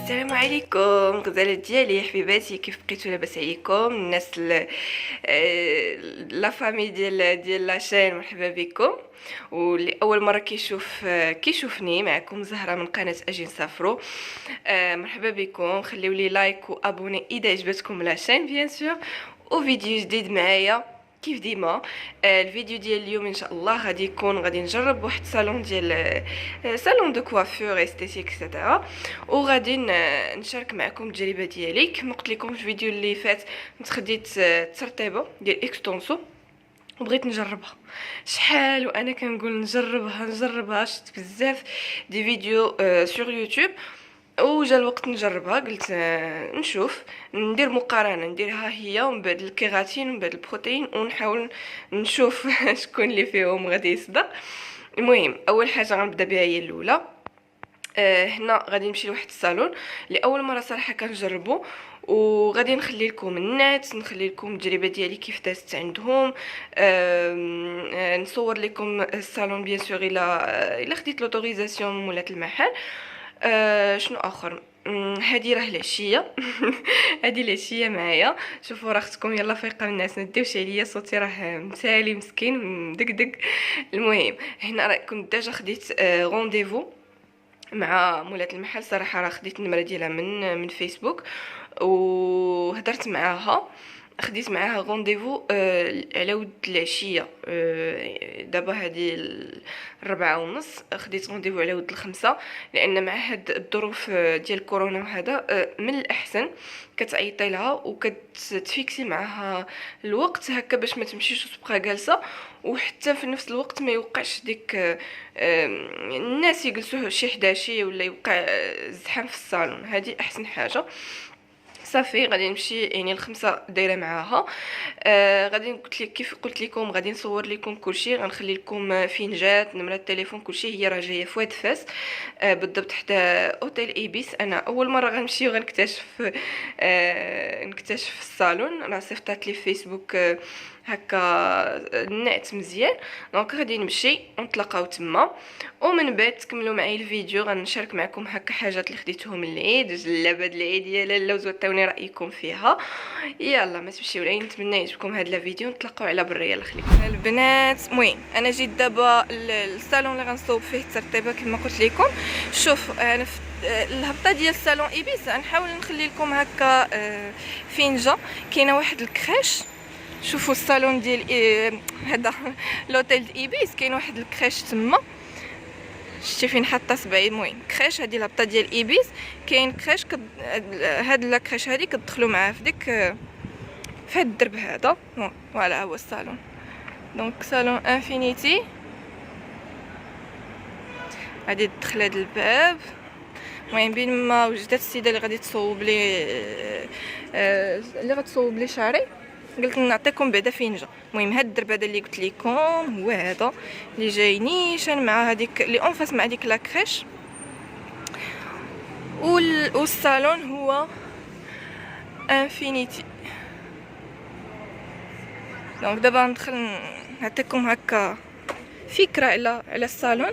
السلام عليكم غزالات ديالي حبيباتي، كيف بقيتوا؟ لاباس عليكم الناس لا فامي ديال لاشين؟ مرحبا بكم. واللي اول مره كيشوفني معكم زهره من قناه اجي نسافروا. مرحبا بكم، خليو لي لايك وابوني اذا عجبتكم لاشين بيان سور. وفيديو جديد معايا كيف ديما. الفيديو ديال اليوم ان شاء الله غادي نجرب واحد صالون ديال صالون دو كوافور استيتيك اكسترا، وغادي نشارك معكم التجربه ديالي. كما قلت لكم في الفيديو اللي فات خديت ترطيبه ديال اكستونسو وبغيت نجربها. شحال وانا كنقول نجربها شفت بزاف دي فيديو سور يوتيوب، وجا الوقت نجربها. قلت نشوف ندير مقارنه، نديرها هي ومن بعد الكيراتين ومن بعد البروتين، ونحاول نشوف شكون اللي فيهم غادي يصدق. المهم اول حاجه غنبدا بها هي الاولى. هنا غادي نمشي لواحد الصالون لاول مره صراحه كنجربو، وغادي نخلي لكم النات، نخلي لكم التجربه ديالي كيف دازت عندهم. نصور لكم الصالون بيان سور الا خديت لوتوريزاسيون مولات المحل. شنو اخر؟ هذه راه العشيه هذه العشيه معايا. شوفوا راه اختكم يلا فايقه من الناس، نديوش عليا صوتي راه مسالي مسكين مدقدق. المهم هنا راه كنت ديجا خديت رونديفو مع مولات المحل. صراحه راه خديت النمره ديالها من فيسبوك وهدرت معاها، خديت معاها رونديفو على ود العشيه. دابا هذه 4:30 خديت رونديفو على ود 5، لان مع هاد الظروف ديال كورونا وهذا من الاحسن كتعيطي لها وكتفيكسي معها الوقت هكا باش ما تمشيش وتبقى جالسه، وحتى في نفس الوقت ما يوقعش ديك الناس يجلسوا شي حداشي ولا يوقع زحام في الصالون. هذه احسن حاجه. صافي غادي نمشي يعني الخمسه دايره معاها. غادي قلت لك كيف قلت لكم غادي نصور لكم كلشي، غنخلي لكم فين جات نمره التليفون كلشي. هي راه جايه في واد فاس بالضبط حتى اوتيل ايبيس. انا اول مره غنمشي وغنكتشف نكتشف الصالون. راه صيفطات لي في فيسبوك هكا النعت مزيان. دونك غادي نمشي ونتلاقاو تما، ومن بعد تكملوا معايا الفيديو. غنشارك معكم هكا حاجات اللي خديتهم العيد، جلابه العيد يا لالا، وعطيوني رايكم فيها. يلا ما تمشيو لي، نتمنى يعجبكم هذا الفيديو. نتلاقاو على برا، يلا خليكم البنات. المهم انا جيت دابا الصالون اللي غنصوب فيه الترطيبه كما قلت لكم. شوف انا في الهبطه ديال الصالون ايبيس غنحاول نخلي لكم هكا فينجا كاينه واحد الكريش. شوفوا الصالون ديال هذا لوتيل ايبيس كاين واحد الكريش تما، شتي فين حاطه صبعي. المهم كريش هذه الهبطه ديال ايبيس كاين كريش هاد لا كريش هذه كتدخلوا معاه في ديك في هاد الدرب هذا. فوالا هو الصالون. دونك صالون انفينيتي. غادي تدخل هاد الباب. المهم بين ما وجدت السيده اللي غادي تصوب لي اللي غتصوب لي شعري، قلت نعطيكم بعدا فين جا. المهم هاد الدرب هذا اللي قلت لكم هو هذا اللي جاي نيشان مع هذيك اللي اونفاس مع ديك لا كريش. والصالون هو انفينيتي. دونك دابا ندخل نعطيكم هكا فكره على الصالون.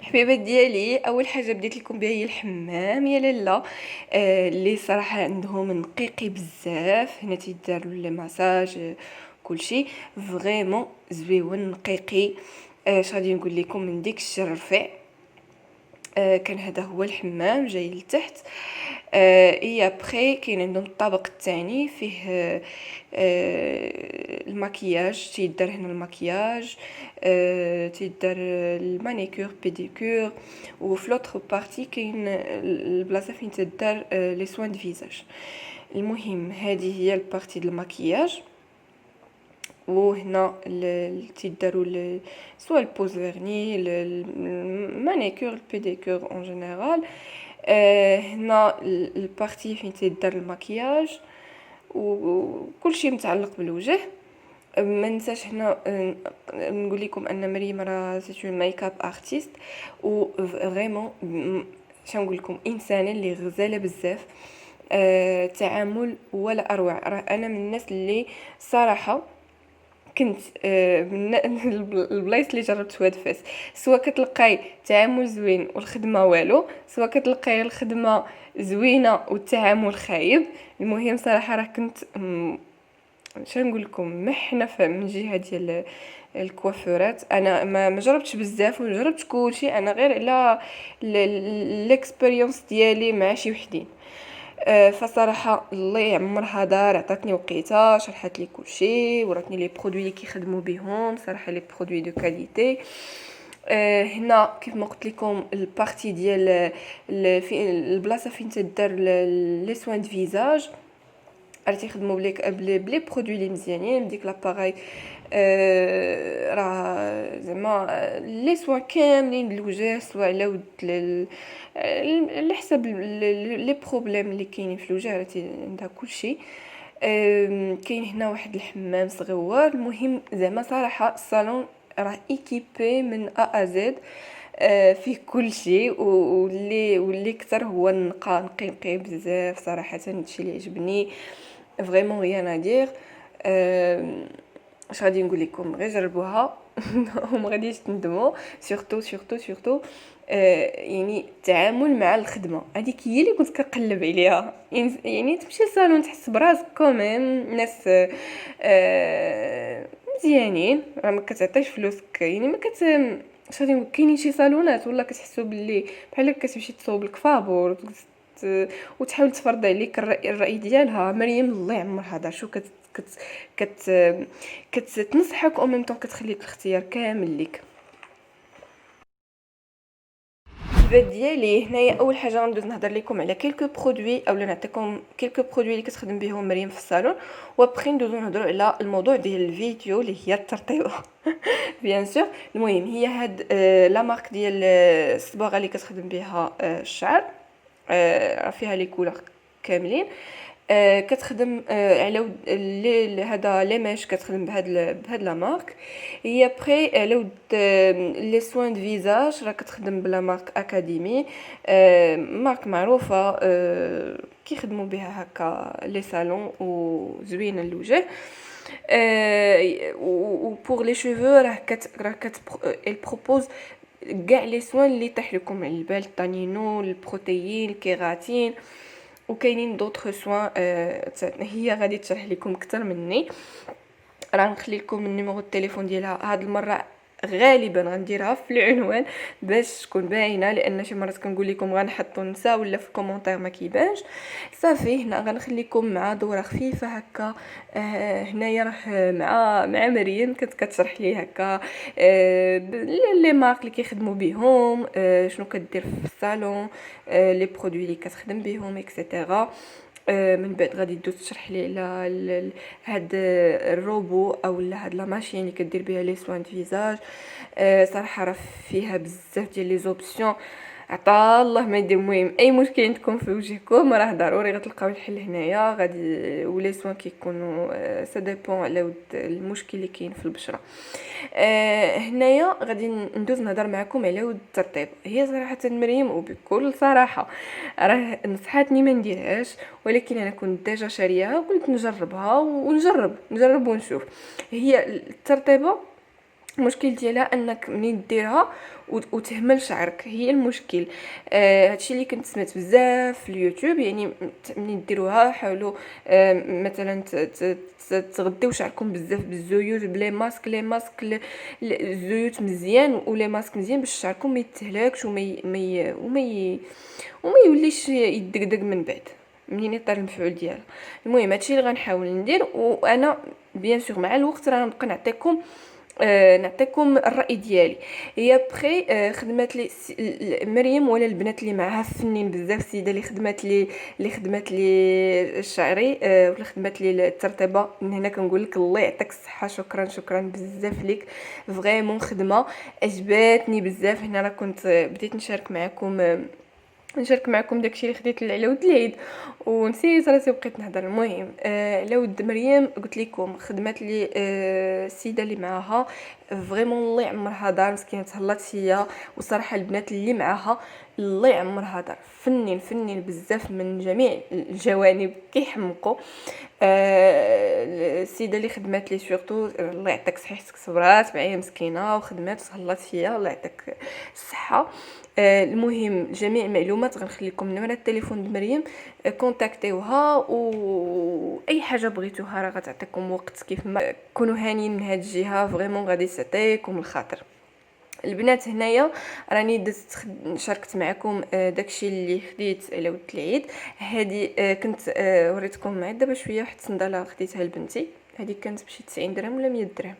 حبيبات ديالي، اول حاجه بديت لكم بها هي الحمام يا لالا. اللي صراحه عندهم نقيقي بزاف. هنا تيداروا لي ماساج كلشي فريمون زويون نقيقي. اش غادي نقول لكم من ديك الشر رفيع. كان هذا هو الحمام جاي لتحت. اي ابري كاين عندهم الطابق الثاني فيه المكياج، تيدار هنا المكياج، تيدار المانيكور بيديكور. وفي لوطخ بارتي كاين البلاصه فين تدار لي سوان دو فيزاج. المهم هذه هي البارتي ديال المكياج. وهنا تيداروا سوا البوز فيرني، المانيكور، البيديكور اون جينيرال. هنا البارتي فين تيدار المكياج وكل شيء متعلق بالوجه. ما ننساش هنا نقول لكم ان مريم راه سي ميك اب ارتست، و فريمون شنقول لكم انسانه اللي غزاله بزاف. تعامل ولا اروع. راه انا من الناس اللي صراحه كنت من البلايص اللي جربت هاد فاس، سواء كتلقاي تعامل زوين والخدمه والو، سواء كتلقاي الخدمه زوينه والتعامل خايب. المهم صراحه راه كنت شنو نقول لكم محنه من جهه ديال الكوافورات. انا ما جربتش بزاف وما جربتش كلشي، انا غير على الاكسبيريونس ديالي مع شي وحدين. فصراحه الله يعمرها دار، عطاتني وقيته، شرحت لي كلشي، وراتني لي برودوي اللي كيخدموا بهم، صراحه لي برودوي دو كاليتي. هنا كيف ما قلت لكم البارتي ديال البلاصه فين تدار لي سوان دو فيزاج، عرفتي يخدموا بلي برودوي اللي مزيانين بديك لاباراي. راه زعما لي سوا كاملين الوجه، سواء على ود على حسب لي بروبليم اللي كاينين في الوجه، عرفتي عندها كلشي. كاين هنا واحد الحمام صغيور. المهم زعما صراحه الصالون راه ايكيبي من ا زد، فيه كل شيء. واللي كثر هو نقي بزاف صراحه، هادشي اللي عجبني فريمون ريان ادير. اش غادي نقول لكم، غير جربوها وما غاديش تندموا. سورتو يعني التعامل مع الخدمه هذيك هي اللي كنت كنقلب عليها. يعني تمشي للصالون تحس براسك كوميم ناس مزيانين، راه ما كتعطيش فلوسك. يعني ما كت اش غادي نقول، كاينين شي صالونات ولا كتحسوا باللي بحال كتمشي تصوب لك فابور وتحاول تفرض عليك الرأي ديالها. مريم الله يعمرها دار شو كت كت كتنصحك او ميم طون كتخليك الاختيار كامل ليك. البيت ديالي هنايا اول حاجه غندوز نهضر لكم على كلكو برودوي، اولا نعطيكم كلكو برودوي اللي كتخدم بهم مريم في الصالون، وابخي ندوزو نهضروا على الموضوع ديال الفيديو اللي هي الترطيبه. بيان سور. المهم هي هاد لا مارك ديال الصباغه اللي كتخدم بها الشعر، فيها لي كولور كاملين. كتخدم على هذا لي ميش، كتخدم بهاد لا مارك. هي بري على ود لي سوان دو فيزاج راه كتخدم بلا مارك اكاديمي، مارك معروفه كيخدموا بها هكا لي صالون وزوين الوجه. و بور لي شوفو راه elle propose كاع لي سوان اللي طيح لكم على البال، التانينو، البروتيين، الكيراتين، وكاينين دوطخ سوان. هي غادي تشرح لكم اكثر مني. راه نخلي لكم النيميرو التليفون ديالها هاد المره، غالبا غنديرها في العنوان باش تكون باينه، لان شي مرات كنقول لكم غنحطو نسا ولا في الكومونتير ما كيبانش. صافي هنا غنخليكم مع دوره خفيفه هكا. هنايا راه مع مريم كتشرح لي هكا لي مارك اللي كيخدموا بهم، شنو كدير في الصالون، لي برودوي اللي كتخدم بهم اكسيتيرا. من بعد غادي تدوز تشرح لي على هاد الروبو او هاد لا ماشين اللي كدير بها لي سوان فيزاج. صراحه راه فيها بزاف ديال لي زوبسيون، عطا الله ما يدير. المهم اي مشكل عندكم في وجهكم راه ضروري غتلقاو الحل هنايا. غادي ولي سوان كيكونوا سا ديبون على ود المشكل اللي كاين في البشره. هنايا غادي ندوز نهضر معكم على ود الترطيب. هي صراحه مريم وبكل صراحه راه نصحاتني ما نديرهاش، ولكن انا كنت ديجا شاريها وقلت نجربها ونجرب ونشوف. هي الترطيبه المشكل ديالها انك منين ديرها وتهمل شعرك، هي المشكل. هادشي اللي كنت سمعت بزاف في اليوتيوب، يعني منين ديروها حاولوا مثلا تغديو شعركم بزاف بالزيوت بلا ماسك، لي ماسك الزيوت مزيان ولي ماسك مزيان باش شعركم ما يتهلاكش وما يوليش يدقدق من بعد منين يطير المفعول ديالها. المهم هادشي اللي غنحاول ندير، وانا بيان سور مع الوقت راه نبقى نعطيكم الراي ديالي. هي بخي خدمات لي مريم ولا البنات اللي معاها فنين بزاف، السيده اللي خدمات لي شعري ولا خدمات لي الترطيبه، من هنا كنقول لك الله يعطيك الصحه، شكرا بزاف ليك، فريمون خدمه عجباتني بزاف. هنا راه كنت بديت نشارك معكم داكشي اللي خديت على ود العيد ونسيت راسي بقيت نهضر. المهم على ود مريم قلت لكم خدمات لي السيده اللي معاها فريمون الله يعمرها دار، مسكينه تهلات فيا، وصراحه البنات اللي معاها الله يعمرها دار فنين بزاف من جميع الجوانب كيحمقوا. السيده اللي خدمات لي سورتو الله يعطيك صحيحتك، صبرات معايا مسكينه وخدمات وتهلات فيا، الله يعطيك الصحه. المهم جميع المعلومات غنخلي لكم نمره التليفون د مريم، كونتاكتيوها واي حاجه بغيتوها راه غتعطيكم وقت كيف ما كونوا هانيين من هاد الجهه، فريمون غادي تعطيكم الخاطر. البنات هنايا راني شاركت معكم داكشي اللي خديت على ود العيد. هذه كنت وريتكم معي دابا شويه واحد الصنداله خديتها لبنتي، هذه كانت بشي 90 درهم ولا 100 درهم،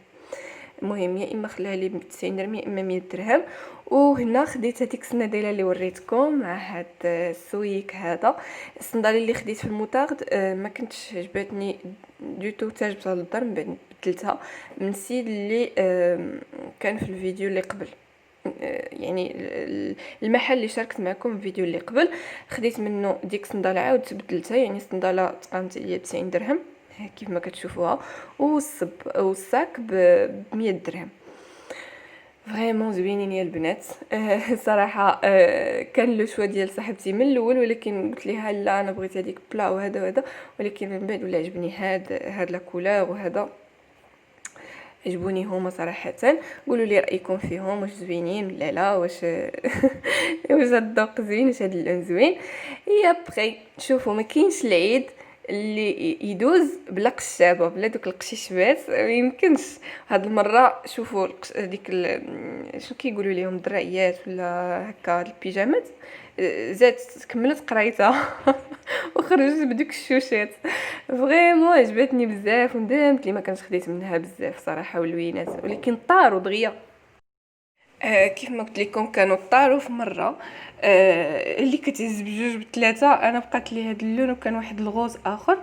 المهم يا اما خلاها لي ب 90 درهم يا اما 100 درهم. وهنا خديت هذيك الصنداله اللي وريتكم مع هاد السويك. هذا الصنداله اللي خديت في المطارد ما كنتش عجبتني دوتو، تاجبتها للدار من بعد بدلتها من السيد اللي كان في الفيديو اللي قبل، يعني المحل اللي شاركت معكم في الفيديو اللي قبل، خديت منه ديك الصنداله عاود بدلتها، يعني الصنداله تقامت ليا ب 90 درهم كيف ما كتشوفوها، والصاك ب 100 درهم. فريمون زوينين يا البنات. صراحه كان لو شوا ديال صاحبتي من الاول، ولكن قلت لها لا انا بغيت هذيك بلا وهذا، ولكن من بعد ولا عجبني هاد لا كولور وهذا عجبوني هما صراحه. قولوا لي رايكم فيهم، واش زوينين ولا لا، واش واش الذوق زوين، واش هاد اللون زوين. هي بخي شوفوا ما كاينش العيد اللي يدوز بلا قشابه بلا دوك القشيشبات، ما يمكنش. هاد المره شوفوا ديك شنو كيقولوا ليهم الدرعيات ولا هكا البيجامات، زات كملت قرايتها وخرجت بدوك الشوشات، فريمون عجبتني بزاف وندمت لي ما كنتش خديت منها بزاف صراحه ولوينات، ولكن طاروا دغيا. كيف ما قلت لكم كانوا طاروا في مره اللي كتهز بجوج بثلاثه، انا بقات لي هذا اللون وكان واحد الغوز اخر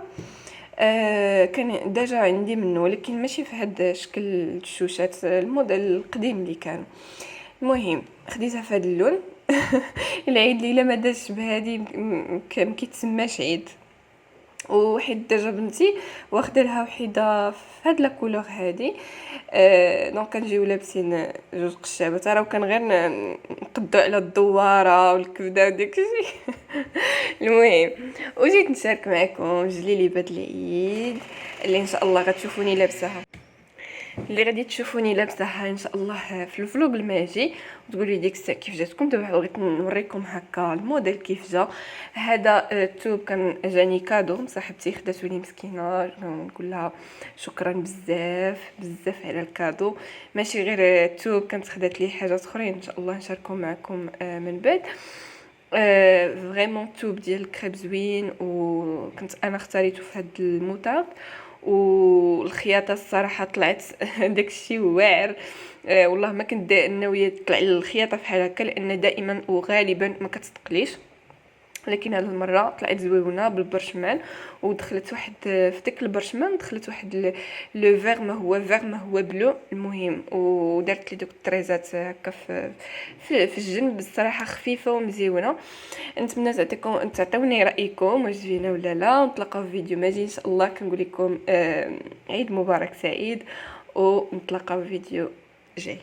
كان ديجا عندي منه، ولكن ماشي في هذا شكل الشوشات الموديل القديم اللي كان. المهم خديتها في هذا اللون. العيد ليله ما دازش بهذه ما كيتسماش عيد، وحيد ديجا بنتي واخده لها وحده في هاد لا كولور هادي. دونك كنجيو لابسين جوج قشابات، راه كان غير نقدو على الدواره والكبده وداكشي. المهم وجيت نشارك معكم جليليبات العيد اللي ان شاء الله غتشوفوني لابساها، اللي غادي تشوفوني لابساها ان شاء الله في الفلوق الماجي، وتقولوا لي ديك الساعه كيف جاتكم. دابا بغيت نوريكم هكا الموديل كيف جا. هذا التوب كان جاني كادو، صاحبتي خداتو لي مسكينه، نقول لها شكرا بزاف على الكادو. ماشي غير التوب، كانت خدات لي حاجات اخرين ان شاء الله نشاركهم معكم من بعد. فريمون توب ديال الكريب زوين، وكنت انا اختاريته في هذا الموطار، والخياطه الصراحه طلعت داكشي واعر. والله ما كنت ناويه تطلع الخياطه فحال هكا، لان دائما وغالبا ما كتثقليش، لكن هذه المره طلعت زويونه بالبرشمان، ودخلت واحد في ديك البرشمان دخلت واحد لو فيغ ما هو بلو. المهم ودرت لي دوك الطريزات هكا في الجنب، الصراحه خفيفه ومزيونه. نتمنى تعطيوني رايكم واش زوينه ولا لا. نتلاقاو في فيديو ماجي ان شاء الله، كنقول لكم عيد مبارك سعيد، ونتلاقاو في فيديو جاي.